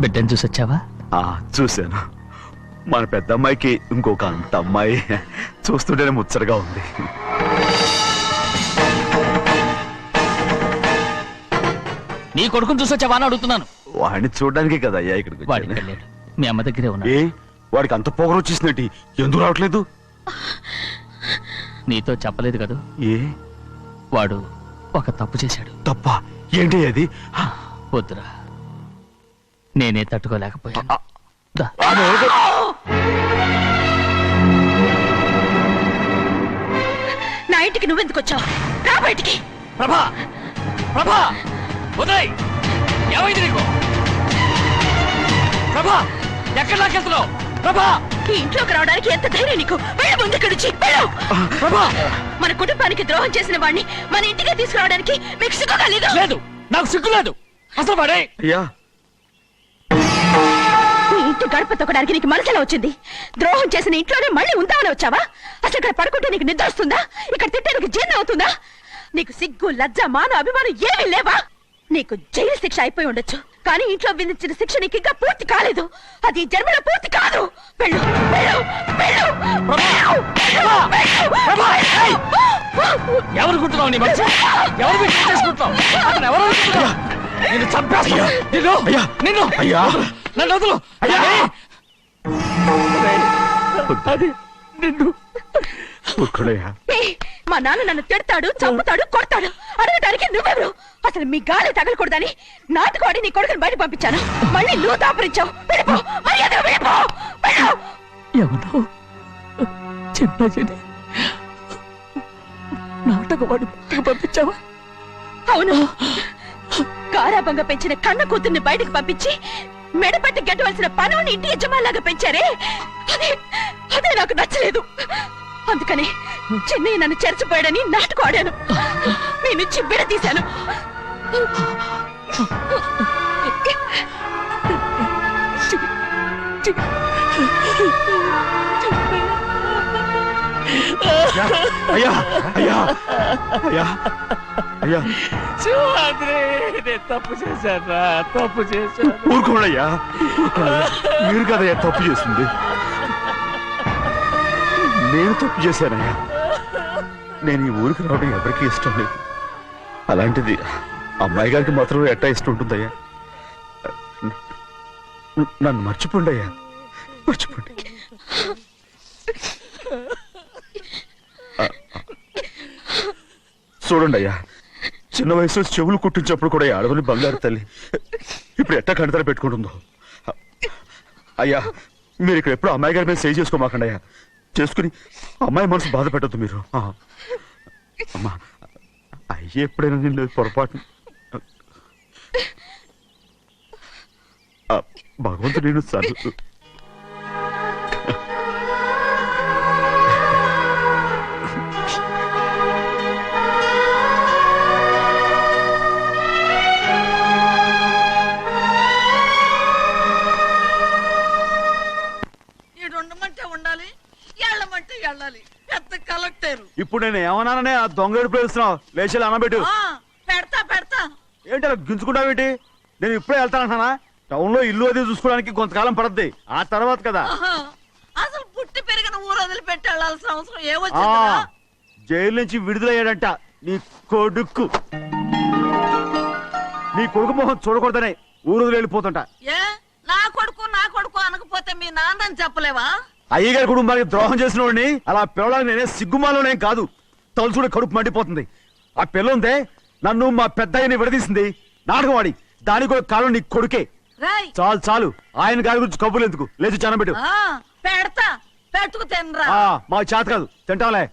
బిడ్డను చూసొచ్చావా? చూశాను. మన పెద్ద అమ్మాయికి ఇంకొక అంత అమ్మాయి చూస్తుంటేనే ముచ్చటగా ఉంది. నీ కొడుకుని చూసొచ్చావా అని అడుగుతున్నాను. వాడిని చూడడానికి కదా అయ్యా ఇక్కడికి. మీ అమ్మ దగ్గరే ఉన్నా. వాడికి అంత పొగరు వచ్చేసినట్టు ఎందుకు రావట్లేదు? నీతో చెప్పలేదు కదా. వాడు ఒక తప్పు చేశాడు. తప్ప ఏంటి అది? వద్దురా, నేనే తట్టుకోలేకపోయాను. నా ఇంటికి నువ్వెందుకు వచ్చావు? రా బయటికి. ప్రభా, ప్రభా, ఉదయ్, ఏమైంది నీకు? ప్రభా, ఎక్కడ లాకెళ్తున్నావు? ప్రభా, ఈ ఇంట్లోకి రావడానికి ఎంత ధైర్యం నీకు? వెళ్ళి ముందు ఇక్కడి నుంచి వెళ్ళు. ప్రభా, మన కుటుంబానికి ద్రోహం చేసిన వాడిని మన ఇంటికి తీసుకురావడానికి మీకు సిగ్గుగా లేదు? లేదు, నాకు సిగ్గు లేదు. అసలు వాడే ఈ ఇంటి గడప తొక్కడానికి నీకు మనసులో వచ్చింది. ద్రోహం చేసిన ఇంట్లోనే మళ్ళీ ఉందామని వచ్చావా? అసలు ఇక్కడ పడుకుంటే నీకు నిద్ర వస్తుందా? ఇక్కడ తింటే నీకు జీర్ణం అవుతుందా? నీకు సిగ్గు, లజ్జ, మాన, అభిమానం ఏమీ లేవా? నీకు జైలు శిక్ష అయిపోయి ఉండొచ్చు, కానీ ఇంట్లో విధించిన శిక్ష నీకు ఇంకా పూర్తి కాలేదు. అది జన్మలో పూర్తి కాదు. వెళ్ళు, వెళ్ళు, వెళ్ళు. ఎవరు గుర్తున్నావు? నీ మంచి ఎవరు చేసుకుంటావు? అతను ఎవరు? నిన్ను చంపేస్తా. నిన్ను నన్ను వదులు. అది నిన్ను. మా నాన్న నన్ను తిడతాడు, చంపుతాడు, కొడతాడు. అడగటానికి నువ్వెవరు? అసలు మీ గాలి తగలకూడదని నాటుకోడి నీ కొడుకుని బయట పంపించాను. మళ్ళీ నువ్వు దాపరించావు. వెళ్ళిపో, మర్యాదగా వెళ్ళిపో. ఎవరు? చిన్న నాటకవాడు పంపించావా? అవును, గారాబంగా పెంచిన కన్న కూతుర్ని బయటకు పంపించి మెడపట్టి గెట్టవలసిన పనుని ఇంటి యజమానిలాగా పెంచారే, అదే నాకు నచ్చలేదు. అందుకని చెన్నై నన్ను చెరచిపోయాడని నాటకం ఆడాను. మీ నుంచి విడదీశాను. అయ్యా, అయ్యా, అయ్యా, అయ్యా, తప్పు చేశాను, తప్పు చేశాను. ఊరుకోడయ్యా, మీరు కదయ్యా తప్పు చేసింది. నేను తప్పు చేశానయ్యా. నేను ఈ ఊరికి రావడం ఎవరికీ ఇష్టం లేదు. అలాంటిది అమ్మాయి గారికి మాత్రం ఎట్టా ఇష్టం ఉంటుందయ్యా. నన్ను మర్చిపోండి అయ్యా, మర్చిపోండి. చూడండి అయ్యా, చిన్న వయసులో చెవులు కుట్టించినప్పుడు కూడా ఆడవని బంగారు తల్లి ఇప్పుడు ఎట్టా కంటతర పెట్టుకుంటుందో. అయ్యా, మీరు ఇక్కడ ఎప్పుడు అమ్మాయి గారి మీద సేవ్ చేసుకోమాకండి అయ్యా. చేసుకుని అమ్మాయి మనసు బాధ పెట్టద్దు మీరు. అమ్మా, అయ్యే ఎప్పుడైనా నిన్ను పొరపాటు భగవంతుడు నేను సర్దు. ఇప్పుడు నేను ఏమన్నాననే ఆ దొంగ పిలుస్తున్నావు? లేచేలా అనబెట్టు. పెడతా పెడతా. ఏంటి అలా గించుకుంటావేంటి? నేను ఇప్పుడే వెళ్తానంటానా? టౌన్ లో ఇల్లు అది చూసుకోవడానికి కొంతకాలం పడద్ది, ఆ తర్వాత కదా. అసలు పుట్టి పెరిగిన ఊరు వదిలిపెట్టి వెళ్ళాల్సిన అవసరం ఏమొచ్చింది? జైలు నుంచి విడుదలయ్యాడంట నీ కొడుకు. నీ కొడుకు మొహం చూడకూడదనే ఊరు వదిలి వెళ్ళిపోతుంట. నా కొడుకు అనకపోతే మీ నాన్నని చెప్పలేవా? అయ్యగారి కుటుంబానికి ద్రోహం చేసిన వాడిని అలా పిల్లడానికి నేనే సిగ్గుమాలోనేం కాదు. తలుచుకుంటే కడుపు మండిపోతుంది. ఆ పిల్లందే నన్ను మా పెద్దయ్యని విడదీసింది. నాటకవాడి దానికి కూడా కాలం నీ కొడుకే. చాలు చాలు, ఆయన గారి గురించి కబుర్లు ఎందుకు? లేచి చనబెట్టు. పెడతా, పెట్టుకు తినరా. మా చేత కాదు, తింటాంలే.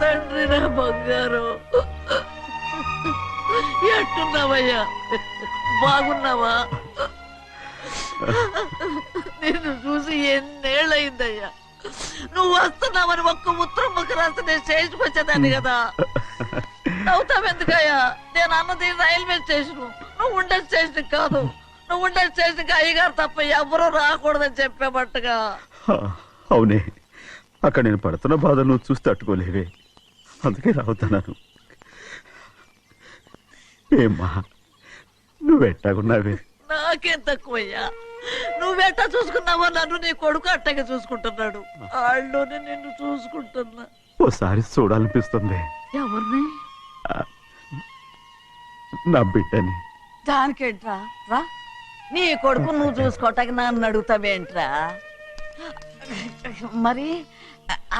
తండ్రి, నా బంగారు, ఎట్టున్నావయ్యా? బాగున్నావా? నిన్ను చూసి ఎన్నేళ్ళయిందయ్యా. నువ్వు వస్తున్నావని ఒక్క ఉత్తరం ముఖ రాసి నేను చేయించుకొచ్చేదాన్ని కదా. నవ్వుతావెందుకయ్యా? నేను అన్నది రైల్వే స్టేషన్, నువ్వు ఉండే స్టేషన్ కాదు. నువ్వు ఉండే స్టేషన్కి అయ్యగారు తప్ప ఎవరూ రాకూడదని చెప్పేమట్టుగా. అవునే, అక్కడ నేను పడుతున్న బాధ నువ్వు చూసి తట్టుకోలేవే, అందుకే రావుతున్నాను. ఏమ్మా నువ్వెట్టాగున్నావే? నాకేం తక్కువయ్యా, నువ్వెట్టా చూసుకున్నావో నన్ను నీ కొడుకు అట్టగా చూసుకుంటున్నాడు. వాళ్ళలోనే నిన్ను చూసుకుంటున్నా. ఓసారి చూడాలనిపిస్తుంది ఎవరిని? నా బిడ్డని. దానికేంట్రా, రా. నీ కొడుకు నువ్వు చూసుకోవటానికి నన్ను అడుగుతావేంట్రా? మరి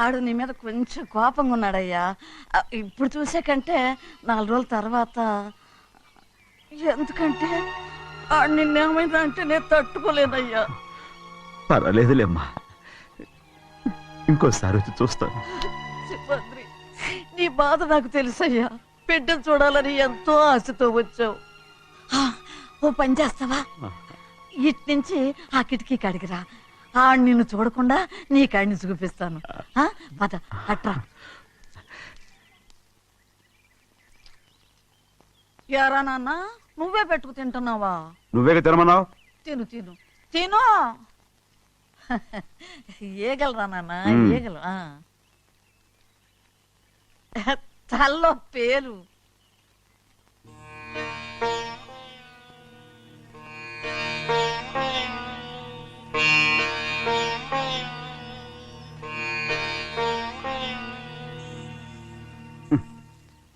ఆడు నీ మీద కొంచెం కోపంగా ఉన్నాడయ్యా. ఇప్పుడు చూసే కంటే 4 రోజుల తర్వాత. ఎందుకంటే ఆడు నిన్నేమైనా అంటే నేను తట్టుకోలేనయ్యా. పర్వాలేదులేమ్మా, ఇంకోసారి వచ్చి చూస్తాను. శివాద్రి, నీ బాధ నాకు తెలుసయ్యా. బిడ్డను చూడాలని ఎంతో ఆశతో వచ్చావు. ఓ పని చేస్తావా? ఇటు నుంచి ఆ కిటికీ కడిగిరా. ఆడు నిన్ను చూడకుండా నీ కాడిని చూపిస్తాను. పద అట్రా. యారా నాన్న, నువ్వే పెట్టుకు తింటున్నావా? నువ్వే తినమన్నావు. తిను తిను తిను. ఏగలరా నాన్న, ఏగలు. తల్లో పేరు.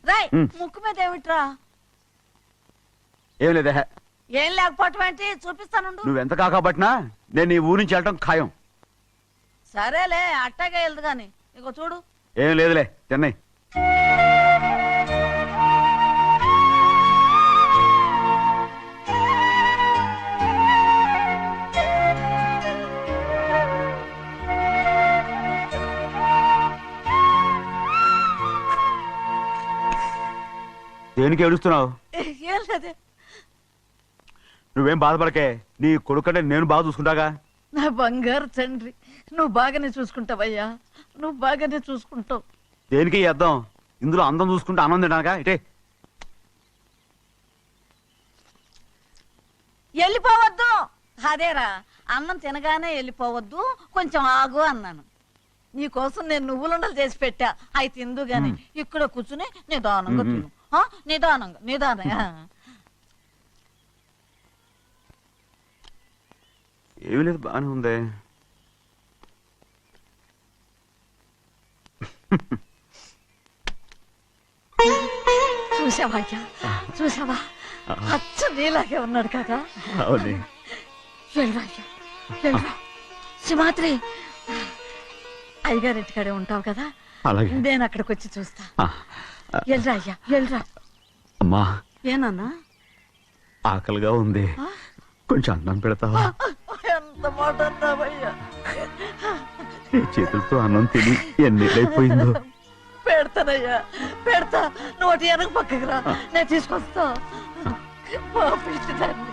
రాయ్, ముక్కు మీద ఏమిట్రా? ఏం లేదే. ఏం లేకపోవటం ఏంటి? చూపిస్తాను. నువ్వెంత కాకబట్టినా నేను ఈ ఊరి నుంచి వెళ్ళటం ఖాయం. సరేలే, అట్టాగే వెళ్దు గాని. ఇగో చూడు. ఏం లేదులే, చెన్నై. దేనికి ఏడుస్తున్నావు? ఏం లేదే. నువ్వేం బాధపడకే, నీ కొడుకంటే నేను బాగా చూసుకుంటాగా. నా బంగారు తండ్రి, నువ్వు బాగానే చూసుకుంటావయ్యా. నువ్వు బాగానే చూసుకుంటావు. దేనికి అర్థం? ఇందులో అందం చూసుకుంటే ఆనందం తినగా ఇటే. వెళ్ళిపోవద్దు. అదేరా, అన్నం తినగానే వెళ్ళిపోవద్దు, కొంచెం ఆగు అన్నాను. నీకోసం నేను నువ్వులుండలు చేసి పెట్టా, అవి తిందు గాని. ఇక్కడ కూర్చుని నిదానంగా తిను. నిదానంగా నిదానంగా. ఏమీ లేదు, బాగానే ఉంది. చూసావా అయ్యా, చూసావా? అచ్చ నీలాగే ఉన్నాడు కదా. అవునే. వెళ్ళరా అయ్యా, వెళ్ళరా. సింహాద్రి, అయ్యగారింటికాడే ఉంటావు కదా, అలాగే. నేను అక్కడికి వచ్చి చూస్తా. వెళ్ళరా అయ్యా, వెళ్ళరా. అమ్మా, ఏనన్నా? ఆకలిగా ఉంది, కొంచెం అన్నం పెడతావా? ఎంత మాట అన్నావయ్యా. నీ చేతులతో అన్నం తిని ఎన్నిళ్ళైపోయిందో. పెడతానయ్యా, పెడతా. నోటి వెనక పక్కకు రా, నేను తీసుకొస్తా. పాపించదాన్ని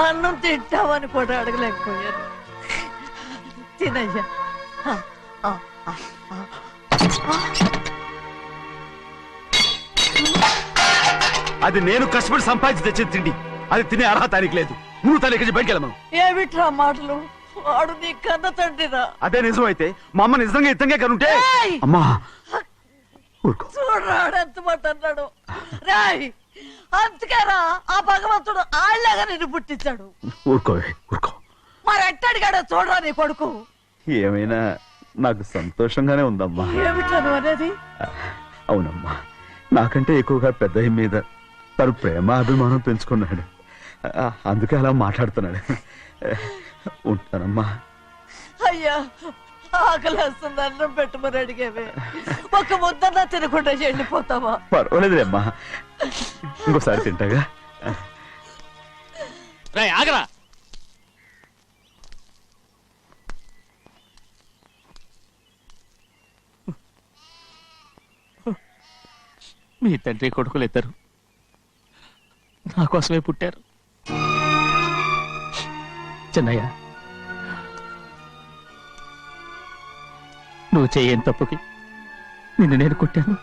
అన్నం తింటావని కూడా అడగలేకపోయాను. తినయ్యా. అది నేను కష్టపడి సంపాదించి తెచ్చి తిండి, అది తినే అర్హత ఆయనకి లేదు. నువ్వు తన ఇక్కడి బయటికి వెళ్ళమను. ఏమిట్రా మాటలు? వాడు నీ కన్న తండ్రిరా. అదే నిజం అయితే మా అమ్మ నిజంగా ఇద్దంగా కనుంటే. అమ్మా చూడరాడు ఎంత మాట అన్నాడు. రాయ్, అందుకేరా ఆ భగవంతుడు ఆళ్ళగా నిన్ను పుట్టించాడు. ఊరుకోవే, ఊరుకో. మరి ఎట్టడిగాడో చూడరా నీ కొడుకు. ఏమైనా నాకు సంతోషంగానే ఉందమ్మా. ఏమిట్రా నువ్వు అనేది? అవునమ్మా, నాకంటే ఎక్కువగా పెద్ద మీద తను ప్రేమ అభిమానం పెంచుకున్నాడు, అందుకే అలా మాట్లాడుతున్నాడు. ఉంటానమ్మా. అయ్యా, ఆకలేస్తుంది, అన్నం పెట్టమని అడిగేవే. ఒక ముద్దన్నా తినకుండా వెళ్ళిపోతావా? పర్వాలేదులేమ్మా, ఇంకోసారి తింటాగా. ఆగరా. మీ తండ్రి కొడుకులు ఇద్దరు నా కోసమే పుట్టారు. చిన్నయ్య, నువ్వు చేయని తప్పుకి నిన్ను నేను కొట్టాను,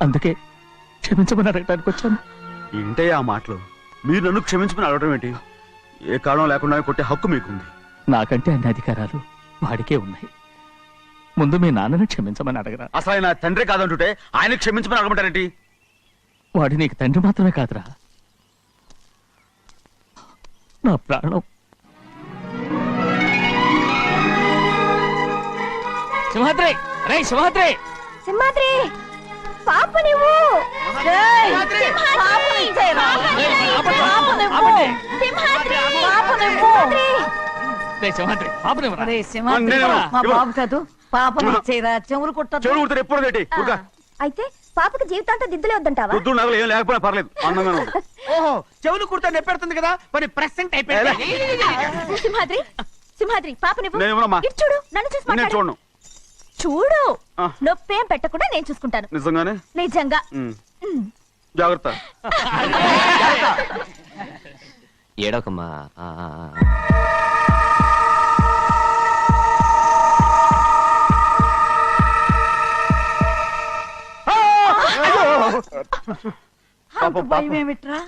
అందుకే క్షమించమని అడగటానికి వచ్చాను. ఏంటయ్యా ఆ మాటలు? మీరు నన్ను క్షమించమని అడగడం ఏంటి? ఏ కారణం లేకుండా కొట్టే హక్కు మీకుంది. నాకంటే అన్ని అధికారాలు వాడికే ఉన్నాయి. ముందు మీ నాన్నని క్షమించమని అడగరా. అసలు ఆయన తండ్రి కాదంటుంటే ఆయన క్షమించమని అడగమంటారేంటి? వాడి నీకు తండ్రి మాత్రమే కాదురా, నా ప్రాణం. సింహాద్రి, రే సింహాద్రి, సింహాద్రి పాప నువ్వు ఏయ్, పాపని ఇచ్చేయరా. ఆపండి. పాపనివ్వు. రే సింహాద్రి, పాపనివ్వరా. అరే సింహాద్రి, నేనేమో, మా ఇవ్వు. బాబు కాదు, పాపని ఇచ్చేయరా. చెవులు కుట్టదు. చెవులు కుడితే ఎప్పుడు ఏంటి? అయితే పాపకి జీవితాంతం దిద్దులే వద్దంటావా? వద్దు, నగలు ఏం లేకపోయినా పర్లేదు, అందంగా ఉంది. ఓహో, చెవులు కుర్తా నెప్పెడుతుంది కదా, మరి ప్రెసెంట్ అయిపోయింది. సింహాద్రి, సింహాద్రి పాప నువ్వు నేను ఇవ్వనమ్మా. ఇటు చూడు, నన్ను చూసి నేను మాట్లాడు. చూడను. చూడు, ఆ. నొప్పేం పెట్టకుండా నేను చూసుకుంటాను. నిజంగానే? నిజంగా. ఉమ్. జాగ్రత్త. ఏడోకమ్మా. అంత భయం ఏమిట్రా?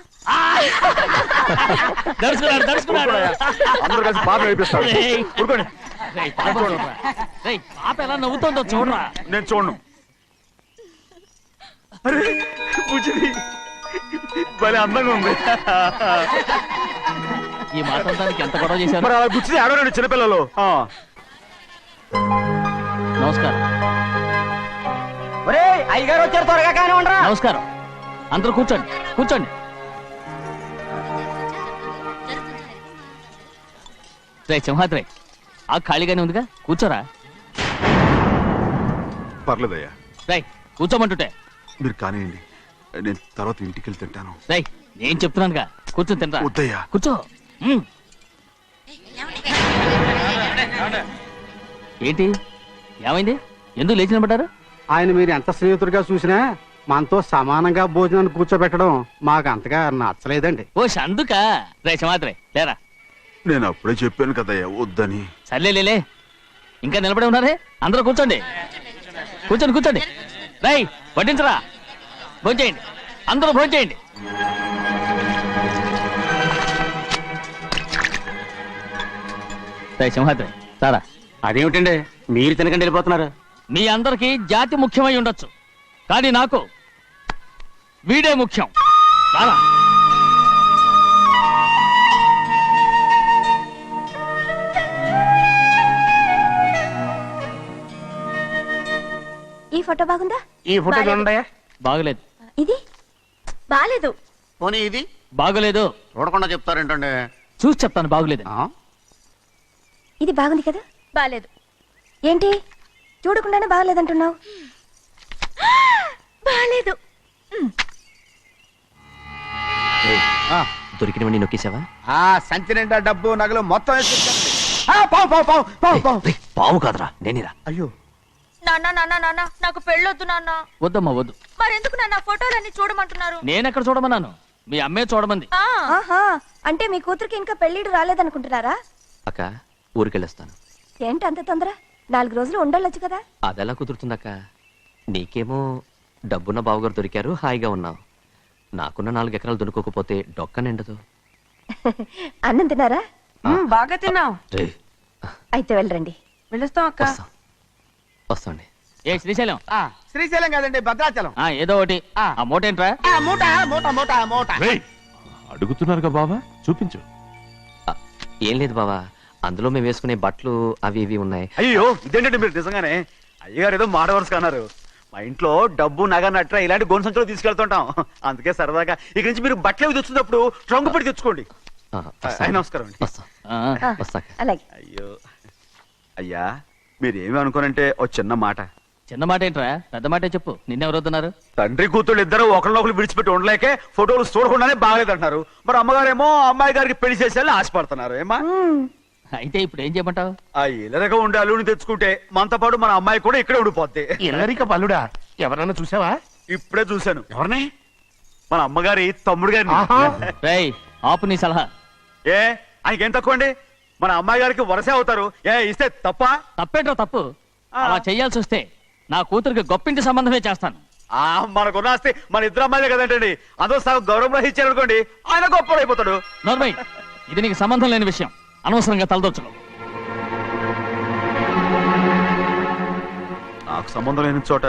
దడుచుకున్నాడు. అందరూ కలిసి పాప ఏడిపిస్తారు. రేయ్. ఊరుకోండి. రేయ్, పాప చూడరా. రేయ్, పాప ఎలా నవ్వుతుందో చూడరా. నేను చూడను. అరే బుజ్జిది భలే అందంగా ఉంది. ఈ మాట్లాడడానికి ఎంత గొడవ చేశారు. మరి అలా బుచ్చిది ఆడవాడు చిన్నపిల్లలు. నమస్కారం. ఒరే, అయ్యగారు వచ్చారు, త్వరగా కానీ ఉండరా. నమస్కారం. అందరూ కూర్చోండి, కూర్చోండి. రే సింహాద్రి, ఆ ఖాళీగానే ఉందిగా, కూర్చోరా. పర్లేదయ్యా, రై కూర్చోమంటుంటే. మీరు కానివ్వండి, నేను తర్వాత ఇంటికి వెళ్ళి తింటాను. రై నేను చెప్తున్నానుగా, కూర్చొని తినరా. వద్దయ్యా. కూర్చో. ఏంటి ఏమైంది? ఎందుకు లేచి నిలబడ్డారు? ఆయన మీరు ఎంత స్నేహితుడిగా చూసినా మనతో సమానంగా భోజనాన్ని కూర్చోబెట్టడం మాకు అంతగా నచ్చలేదండి. ఓ అందుక. రే సింహాద్రి లేరా. నేను అప్పుడే చెప్పాను కదయ్యా వద్దని. సర్లే, ఇంకా నిలబడి ఉన్నారే. అందరూ కూర్చోండి, కూర్చోండి, కూర్చోండి. రై వడ్డించరా, భోంచేయండి, అందరూ భోంచేయండి. రై సింహాద్రి సారా. అదేమిటండి మీరు తినకండి వెళ్ళిపోతున్నారు? మీ అందరికీ జాతి ముఖ్యమై ఉండొచ్చు, కానీ నాకు వీడే ముఖ్యం. రారా. ఈ ఫోటో బాగుందా? ఈ ఫోటో చూడండి. బాగలేదు. ఇది బాలేదు. పోనీ ఇది బాగలేదు. చూడకుండా చెప్తారేంటండి? చూసి చెప్తాను బాగలేదు. ఇది బాగుంది కదా? బాలేదు. ఏంటి చూడకుండానే బాగలేదంటున్నావు? బాలేదు. దొరికినవన్నీ నొక్కేసావా? సంచి నిండా డబ్బు నగలు మొత్తం పావు కాదురా, నేనేరా. అయ్యో, నాన్న నాన్న నాన్న నాకు పెళ్ళొద్దు నాన్న. వద్దమ్మా వద్దు. మరెందుకు నాన్న ఫోటోలన్నీ చూడమంటున్నారు? నేనెక్కడ చూడమన్నాను, మీ అమ్మే చూడమంది. ఆహా, అంటే మీ కూతురికి ఇంకా పెళ్ళిడు రాలేదనుకుంటున్నారా? అక్క ఊరికెళ్ళొస్తాను. ఏంటి అంత తొందర? 4 రోజులు ఉండొచ్చు కదా. అదెలా కుదురుతుందక్క? నీకేమో డబ్బున్న బావగారు దొరికారు, హాయిగా ఉన్నావు. నాకున్న 4 ఎకరాలు దొరుకోకపోతే డొక్క నిండదు. అన్నం తిన్నారా? బాగా తిన్నావు. రే, అయితే వెళ్ళరండి. వెళ్ళొస్తాం అక్క. వస్తాండి. ఏ శ్రీశైలం, శ్రీశైలం కాదండి, భద్రాచలం. ఏదో ఒకటి. ఆ మూట ఏంట్రా? మూట మూట మూట మూట. అడుగుతున్నారుగా బాబా, చూపించు. ఏం లేదు బావా, అందులో మేము వేసుకునే బట్టలు అవి ఇవి ఉన్నాయి. అయ్యో ఇదేంటంటే మీరు నిజంగానే అయ్యగారు ఏదో మాట వరుస అన్నారు. మా ఇంట్లో డబ్బు నగ నట్ర ఇలాంటి గొంతు సంచులు తీసుకెళ్తుంటాం. అందుకే సరదాగా ఇక నుంచి మీరు బట్టలు అవి తెచ్చుకున్నప్పుడు ట్రంకు పెట్టి తెచ్చుకోండి. నమస్కారం అండి. వస్తాం. వస్తాక. అలాగే. అయ్యో అయ్యా, మీరేమి అనుకోనంటే ఓ చిన్న మాట. చిన్న మాట ఏంట్రా, పెద్ద మాటే చెప్పు. నిన్నెవరు వద్దన్నారు? తండ్రి కూతుళ్ళు ఇద్దరు ఒకరినొకరు విడిచిపెట్టి ఉండలేకే ఫోటోలు చూడకుండానే బాగలేదంటున్నారు. మరి అమ్మగారేమో అమ్మాయి గారికి పెళ్లి చేసేయాలని ఆశపడుతున్నారు. ఏమా అయితే ఇప్పుడు ఏం చేయమంటావు? ఆ ఇలరగా ఉండే అల్లుని తెచ్చుకుంటే మనతో పాటు మన అమ్మాయి కూడా ఇక్కడే ఉండిపోద్ది. ఇల్లరిక పల్లుడా ఎవరన్నా చూసావా? ఇప్పుడే చూశాను. ఎవరిని? మన అమ్మగారి తమ్ముడు గారిని. రేయ్ ఆపు నీ సలహా. ఏ ఆయనకేం తక్కువ అండి? మన అమ్మాయి గారికి వరసే అవుతారు. ఏ ఇస్తే తప్ప? తప్పేంట్రా తప్పు? అలా చెయ్యాల్సి వస్తే నా కూతురికి గొప్పింటి సంబంధమే చేస్తాను. మనకున్న ఆస్తి మన ఇద్దరు అమ్మాయిలే కదంటండి. అదో సగం గౌరవం ఇచ్చారు అనుకోండి, ఆయన గొప్ప అయిపోతాడు. నోర్మయ్, ఇది నీకు సంబంధం లేని విషయం. అనవసరంగా తలదొచ్చుకో. నాకు సంబంధం లేని చోట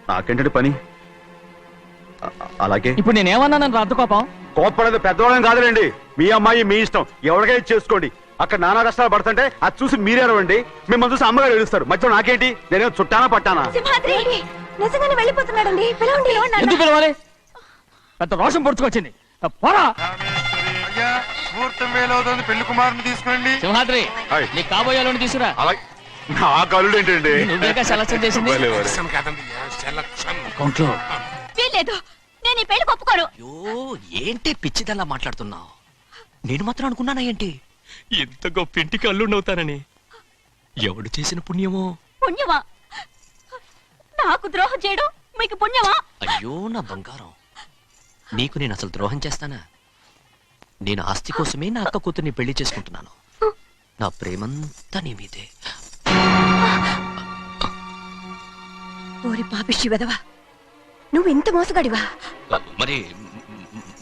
నాకేంటండి పని? అలాగే ఇప్పుడు నేనేమన్నానని రద్దు కోపం? కోప్పడేది పెద్దవాళ్ళని కాదులేండి. మీ అమ్మాయి మీ ఇష్టం, ఎవరికైనా చేసుకోండి. అక్కడ నానా కష్టాలు పడుతుంటే అది చూసి మీరేనవండి. మిమ్మల్ని చూసి అమ్మగారు ఏడుస్తారు. మధ్యలో నాకేంటి? నేనేం చుట్టానా పట్టానా? సింహాద్రి నిజంగానే వెళ్ళిపోతున్నాడండి. పిలవండి. ఎందుకు పిలవాలి? పెద్ద రోషం పొడుచుకొచ్చింది. పోరా అయ్యా ముహూర్తం వేలవుతుంది, పెళ్లి కుమారుని తీసుకురండి. సింహాద్రి, హాయ్. నీ కాబోయేలోని తీసురా. అలాగే నా కలుడు ఏంటండి? నువ్వేగా సెలక్షన్ చేసింది. అకౌంట్లో వీల్లేదు, నేను ఈ పెళ్లి ఒప్పుకోను. అయ్యో ఏంటి పిచ్చిదల్లా మాట్లాడుతున్నావు? నేను మాత్రం అనుకున్నానా ఏంటి ఎంత గొప్ప ఇంటికి అల్లుండవుతానని? ఎవడు చేసిన పుణ్యమో? పుణ్యమా? నాకు ద్రోహం చేయడం మీకు పుణ్యమా? అయ్యో నా బంగారం, నీకు నేను అసలు ద్రోహం చేస్తానా? నేను ఆస్తి కోసమే నా అక్క కూతుర్ని పెళ్లి చేసుకుంటున్నాను. నా ప్రేమంతా నీ మీదే. ఓరి పాపిష్టి వెదవా, నువ్వు ఇంత మోసగాడివా?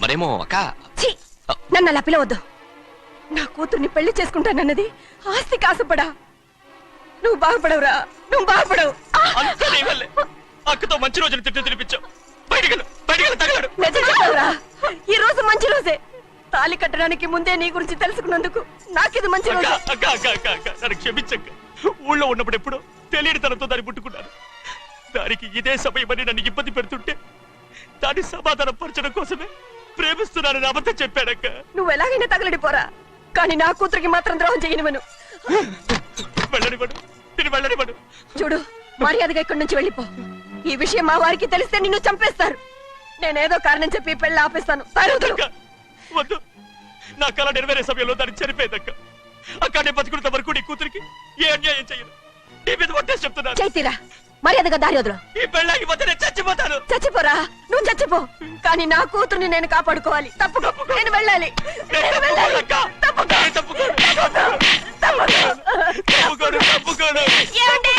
మరేమో అక్క. ఛీ, నన్ను అలా పిలవద్దు. నా కూతుర్ని పెళ్లి చేసుకుంటానన్నది ఆస్తి కాసపడా. నువ్వు బాగుపడవురా, నువ్వు బాగుపడవు. అంతా నీ వల్లే. అక్కతో మంచి రోజులు తిట్టు తినిపించావు. బయటికి తగలడు. నిజం చెప్పవురా, ఈ రోజు మంచి రోజే. తాళి కట్టడానికి ముందే నీ గురించి తెలుసుకున్నందుకు నాకిది మంచి రోజు. నన్ను క్షమించక్క. ఊళ్ళో ఉన్నప్పుడు ఎప్పుడో తెలియని తనతో దాన్ని పుట్టుకున్నాను. దానికి ఇదే సమయమని నన్ను ఇబ్బంది పెడుతుంటే దాన్ని సమాధానం పరచడం కోసమే ప్రేమిస్తున్నానని అబద్ధం చెప్పాడక్క. నువ్వు ఎలాగైనా తగలడిపోరా, కానీ నా కూతురికి మాత్రం ద్రోహం చేయనివను. వెళ్ళనివ్వడు, నేను వెళ్ళనివ్వడు. చూడు, మర్యాదగా ఇక్కడి నుంచి వెళ్ళిపో. ఈ విషయం మా వారికి తెలిస్తే నిన్ను చంపేస్తారు. నేనేదో కారణం చెప్పి ఈ పెళ్లి ఆపేస్తాను. అక్క, వద్దు. నా కళ నెరవేరే సమయంలో దాన్ని చనిపోయేదక్క. అక్కడే బతుకున్నంత వరకు నీ కూతురికి ఏ అన్యాయం చేయను. నీ మీద ఒట్టేసి చెప్తున్నాను. చైతీరా, మర్యాదగా దారి వదులు. ఈ పెళ్ళాకి పోతే నేను చచ్చిపోతాను. చచ్చిపోరా, నువ్వు చచ్చిపో, కానీ నా కూతుర్ని నేను కాపాడుకోవాలి. తప్పుకో, నేను వెళ్ళాలి. నేను వెళ్ళాలి. తప్పుకో. తప్పుకోను. ఏమండి?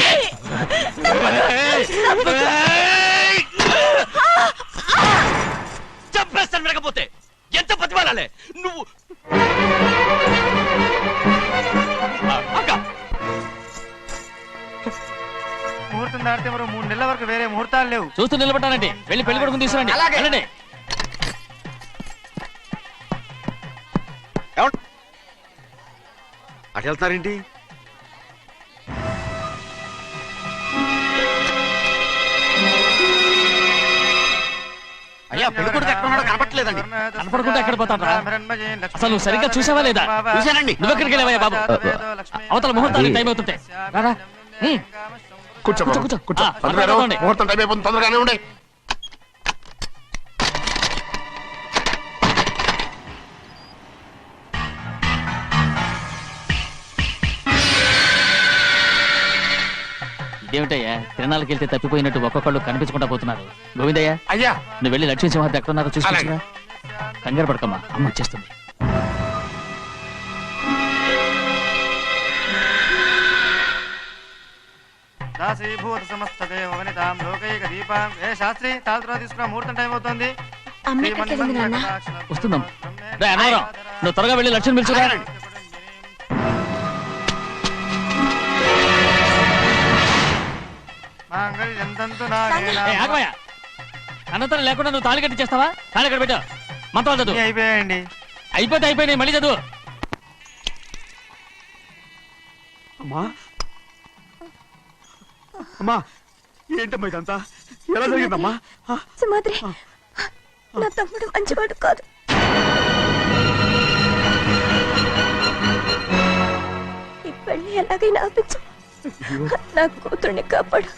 చంపేస్తాను. వినకపోతే ఎంత బతిమాలాలే నువ్వు? అక్క, ముహూర్తం దాటితే మరో 3 నెలల వరకు వేరే ముహూర్తాలు లేవు. చూస్తూ నిలబట్టానండి. వెళ్ళి పెళ్లి కొడుకుని తీసుకురండి. వెళ్ళండి. అటు వెళ్తున్నారేంటి? అయ్యా పెళ్లి కొడుకు ఎక్కడ ఉన్నాడో కనపట్లేదండి. కనపడకుండా ఎక్కడ పోతాడ్రా? అసలు నువ్వు సరిగ్గా చూసావా లేదా? చూశానండి. నువ్వెక్కడికి వెళ్ళావయ్యా బాబు? అవతల ముహూర్తానికి టైం అవుతుంటే రారా. కూర్చో బాబు, కూర్చో. కూర్చో. ఆ, తొందరగా రా. తొందరగా ముహూర్తం టైం అయిపోతుంది, తొందరగానే ఉండే. ఇదేమిటయ్యా, తిరణాలకు వెళ్తే తప్పిపోయినట్టు ఒక్కొక్కళ్ళు కనిపించకుండా పోతున్నారు. గోవిందయ్య, అయ్యా నువ్వు వెళ్ళి లక్ష్మీ సింహాద్రి ఎక్కడ ఉన్నారో చూసుకొచ్చురా. కంగారు పడకమ్మా, అమ్మ వచ్చేస్తుంది. దాసీభూత సమస్త దేవ వనితాం లోకైక దీపాం. ఏ శాస్త్రి, తాళతో తీసుకున్న ముహూర్తం టైం అవుతుంది. అమ్మ ఎక్కడికి వెళ్ళింది నాన్న? వస్తుందమ్మా. రే అన్నవరం, నువ్వు త్వరగా వెళ్ళి లక్ష్మణ్ పిలుచురా. ఆగమయ్య, అనంతరం లేకుండా నువ్వు తాళి కట్టి చేస్తావా? తాళి కట్టి పెట్టు. మంత్రాలు చదువు. అయిపోయాయండి. అయిపోయినాయి, మళ్ళీ చదువు. అమ్మా, అమ్మా, ఏంటమ్మా ఇదంతా? ఎలా జరిగిందమ్మా? సింహాద్రి, నా తమ్ముడు మంచివాడు కాదు. ఈ పెళ్లి ఎలాగైనా ఆపించు. నా కూతుర్ని కాపాడు.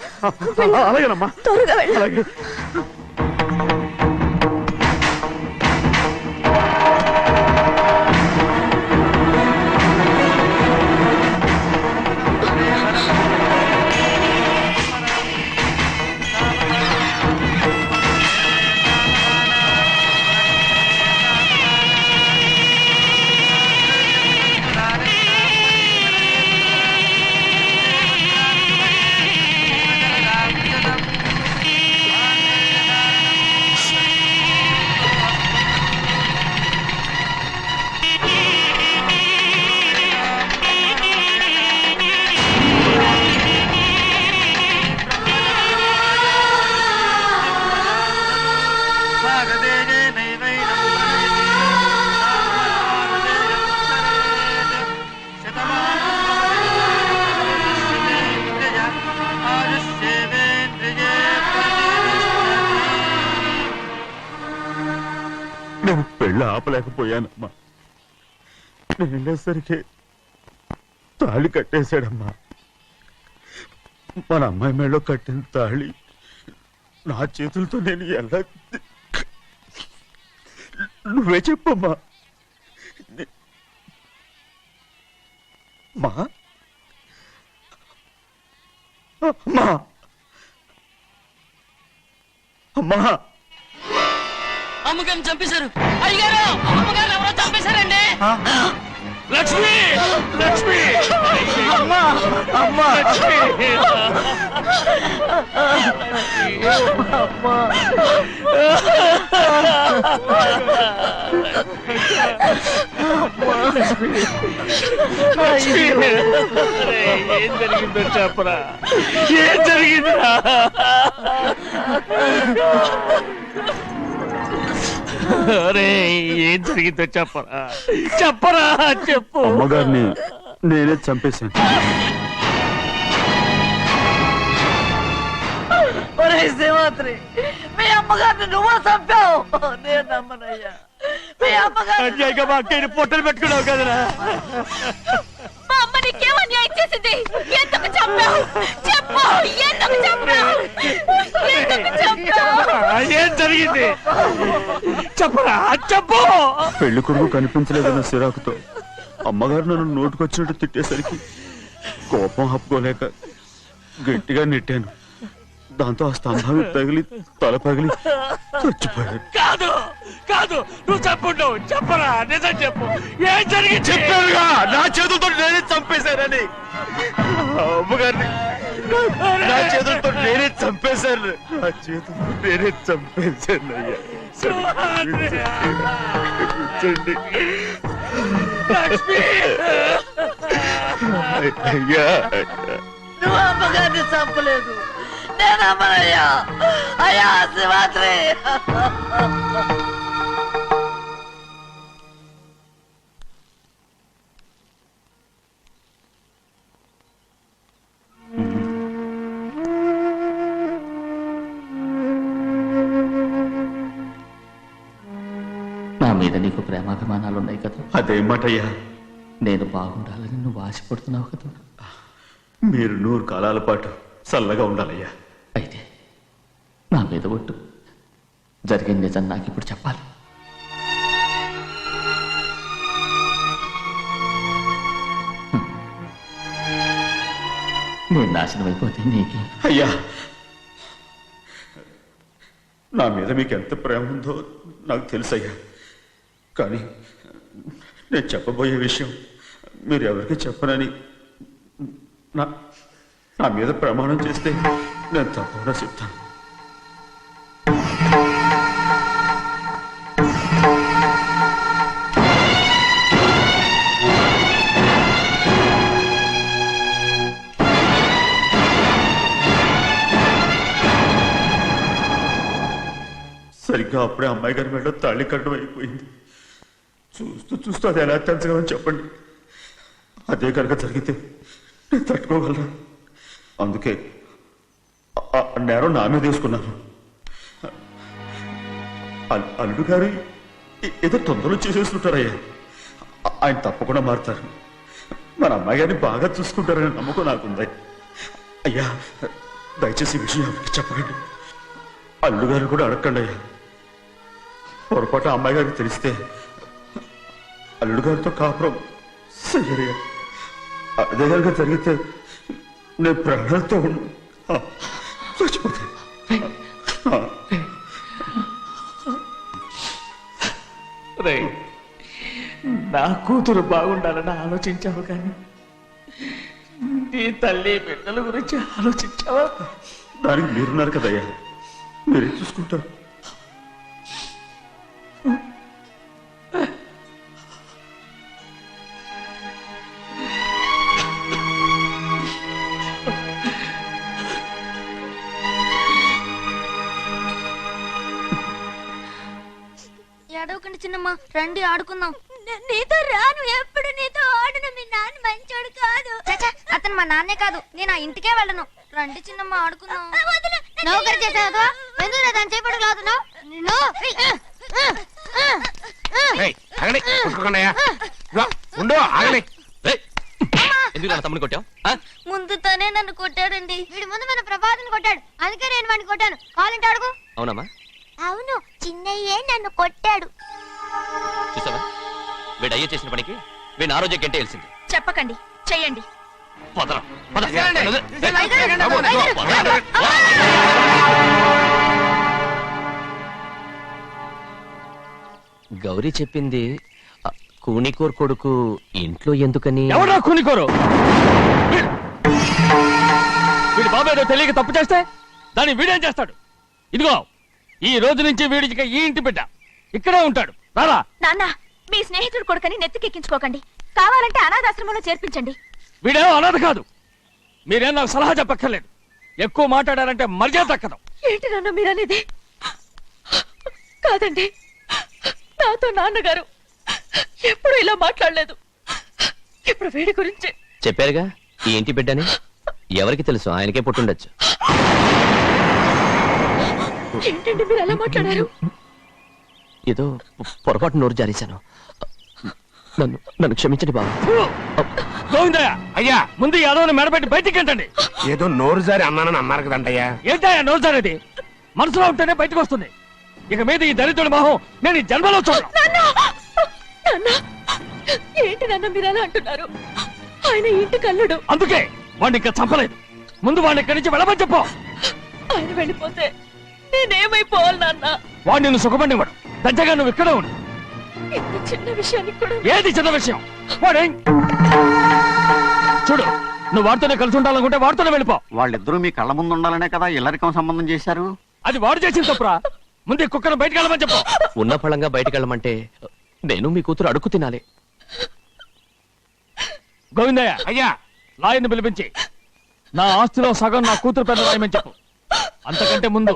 అలాగేనమ్మా, త్వరగా వెళ్ళు. అలాగే. నేను పెళ్ళి ఆపలేకపోయానమ్మా. నేను వెళ్ళేసరికి తాళి కట్టేశాడమ్మా. మన అమ్మాయి మేడలో కట్టిన తాళి నా చేతులతో నేను ఎలా... నువ్వే చెప్పమ్మా. మా అమ్మా అమ్మా అమ్మగారిని చంపేశారు. అయ్యారు అమ్మగారు ఎవరో చంపేశారండి. లక్ష్మి లక్ష్మి అమ్మా అమ్మా ఏం జరిగిందో చెప్పరా? ఏం జరిగిందిరా? అరే ఏం జరిగిందో చెప్పరా? చెప్పరా చెప్పు. అమ్మగారిని నేనే చంపేశాను. ఒరే శ్రీమంత్రి, మీ అమ్మగారిని నువ్వు చంపావు. నేను నమ్మనయ్యా. మీ అమ్మగారు అన్యాయంగా మా అక్కని పొట్టలు పెట్టుకున్నావు కదరా. మా అమ్మ నీకేం అన్యాయం చేసింది? ఎందుకు చంపావు? చెప్పు, ఎందుకు చంపావు? ఎందుకు చంపావు? ఏం జరిగింది చెప్పరా? చెప్పు. పెళ్లి కొడుకు కనిపించలేదన్న సిరాకుతో అమ్మగారు నన్ను నోటుకొచ్చినట్టు తిట్టేసరికి కోపం హప్పుకోలేక గట్టిగా నెట్టాను. దాంతో ఆ స్తంభం తగిలి తల పగిలి చచ్చిపోయాడు. కాదు కాదు, నువ్వు చెప్పుండవు. చెప్పరా, నిజం చెప్పు. ఏం జరిగింది? చెప్పానుగా, నా చేతులతో నేనే చంపేశానని. అమ్మగారిని నా చేతులతో నేనే చంపేశాను. నా చేతులతో నేనే చంపేశాను. అయ్యా కూర్చోండి. అయ్యా నువ్వు అమ్మగారిని చంపలేదు. నేను అమ్మనయ్యా. అయ్యా శ్రీమంత్రి. నా మీద నీకు ప్రేమాభిమానాలు ఉన్నాయి కదా. అదేమాటయ్యా, నేను బాగుండాలని నువ్వు ఆశపడుతున్నావు కదా. మీరు 100 కాలాల పాటు చల్లగా ఉండాలయ్యా. అయితే నా మీద ఒట్టు. జరిగిన నిజం నాకు ఇప్పుడు చెప్పాలి. నేను నాశనం అయిపోతే నీకే. అయ్యా, నా మీద మీకు ఎంత ప్రేమ ఉందో నాకు తెలుసయ్యా. కానీ నేను చెప్పబోయే విషయం మీరు ఎవరికి చెప్పనని నా మీద ప్రమాణం చేస్తే నేను తప్పకుండా చెప్తాను. సరిగ్గా అప్పుడే అమ్మాయి గారి మెడలో తాళి కట్టడం అయిపోయింది. చూస్తూ చూస్తూ అది ఎలా తెంచగలని చెప్పండి. అదే కనుక జరిగితే నేను తట్టుకోగలరా? అందుకే ఆ నేరం నా మీద తీసుకున్నాను. అల్లుడు గారు ఏదో తొందరలో చేసేస్తుంటారయ్యా. ఆయన తప్పకుండా మారుతారు. మన అమ్మాయి గారిని బాగా చూసుకుంటారనే నమ్మకం నాకుంది. అయ్యా, దయచేసి ఈ విషయం ఎవరికి చెప్పకండి. అల్లుడు గారు కూడా అడగండి అయ్యా. పొరపాటు అమ్మాయి గారికి తెలిస్తే అల్లుడు గారితో కాపురం సయ్యరయ్యా. అదే కనుక జరిగితే నేను ప్రాణాలతో చచ్చిపోతాను. నా కూతురు బాగుండాలని ఆలోచించావు, కానీ నీ తల్లి బిడ్డల గురించి ఆలోచించావా? దానికి మీరున్నారు కదయ్యా, మీరే చూసుకుంటారు. ఏడవకండి చిన్నమ్మ, రండి ఆడుకుందాం. నీతో రాను, ఎప్పుడు నీతో ఆడను. మీ నాన్న మంచోడు కాదు. అతను మా నాన్నే కాదు, నేను ఆ ఇంటికే వెళ్ళను. రండి చిన్నమ్మ ఆడుకుందాం. నౌకరి చేసావు ఎందుకు దాని చేపడు కాదు. ఆగని కొట్టుకోకండియా ఉండు ఆగని ఎందుకు నా తమ్ముని కొట్టావు ముందు తనే నన్ను కొట్టాడండి వీడి ముందు మన ప్రభాతం కొట్టాడు అందుకే నేను వాడిని కొట్టాను కావాలంటే అడుగు అవునమ్మా అవును చిన్నయ్యే నన్ను కొట్టాడు చూసావా వీడు అయ్యే చేసిన పనికి వీడిని ఆ రోజే గంటే తెలిసింది చెప్పకండి చెయ్యండి. పదరా పద గౌరీ చెప్పింది కూనికోర్ కొడుకు ఇంట్లో ఎందుకని ఎవరా కూనికోరు? వీడి బాబు ఏదో తెలియక తప్పు చేస్తే దాన్ని వీడేం చేస్తాడు? ఇదిగో ఈ రోజు నుంచి వీడికి ఈ ఇంటి బిడ్డ ఇక్కడే ఉంటాడు. రారా నాన్న, మీ స్నేహితుడు కొడుకని నెత్తికెక్కించుకోకండి. కావాలంటే అనాథాశ్రమంలో చేర్పించండి. వీడేమో అనాథ కాదు. మీరేం నాకు సలహా చెప్పక్కర్లేదు. ఎక్కువ మాట్లాడారంటే మర్యాద దక్కదు. ఏంటి నాన్న మీరనేది? కాదండి, నాతో నాన్నగారు ఎప్పుడు ఇలా మాట్లాడలేదు. ఇప్పుడు వీడి గురించి చెప్పారుగా ఈ ఇంటి బిడ్డని. ఎవరికి తెలుసు, ఆయనకే పుట్టుండొచ్చు. ఏంటండి మీరు అలా మాట్లాడారు? ఏదో పొరపాటు నోరు జారేశాను. నన్ను నన్ను క్షమించండి బాబు. గోవిందయ్య అయ్యా, ముందు ఈ యాదవ్ని మెడపెట్టి బయటికి ఏంటండి? ఏదో నోరు జారి అన్నానని అన్నారు కదంటయ్యా. ఏంటయ్యా నోరు జారేది? మనసులో ఉంటేనే బయటకు వస్తుంది. ఇక మీద ఈ దరిద్రుడి మొహం నేను ఈ జన్మలో చూడను. ఏంటి నాన్న మీరు అలా అంటున్నారు? ఆయన ఇంటి కల్లుడు. అందుకే వాడిని ఇంకా చంపలేదు. ముందు వాడిని ఇక్కడి నుంచి వెళ్ళమని చెప్పు. ఆయన వెళ్ళిపోతే నేనేమైపోవాలి నాన్న? వాడిని నువ్వు సుఖపడివాడు. దచ్చగా నువ్వు ఇక్కడే ఉండు. ఇంత చిన్న విషయానికి కూడా ఏది చిన్న విషయం? వాడే చూడు, నువ్వు వాడితోనే కలిసి ఉండాలనుకుంటే వాడితోనే వెళ్ళిపో. వాళ్ళిద్దరూ మీ కళ్ళ ముందు ఉండాలనే కదా ఇల్లరికం సంబంధం చేశారు. అది వాడు చేసిన తప్పురా. ముందు ఈ కుక్కను బయటకు వెళ్ళమని చెప్పు. ఉన్న ఫలంగా బయటకు వెళ్ళమంటే నేను మీ కూతురు అడుగు తినాలి. గోవిందయ్య అయ్యా, లాయర్ని పిలిపించి నా ఆస్తిలో సగం నా కూతురు పెద్ద రాయమని చెప్పు. అంతకంటే ముందు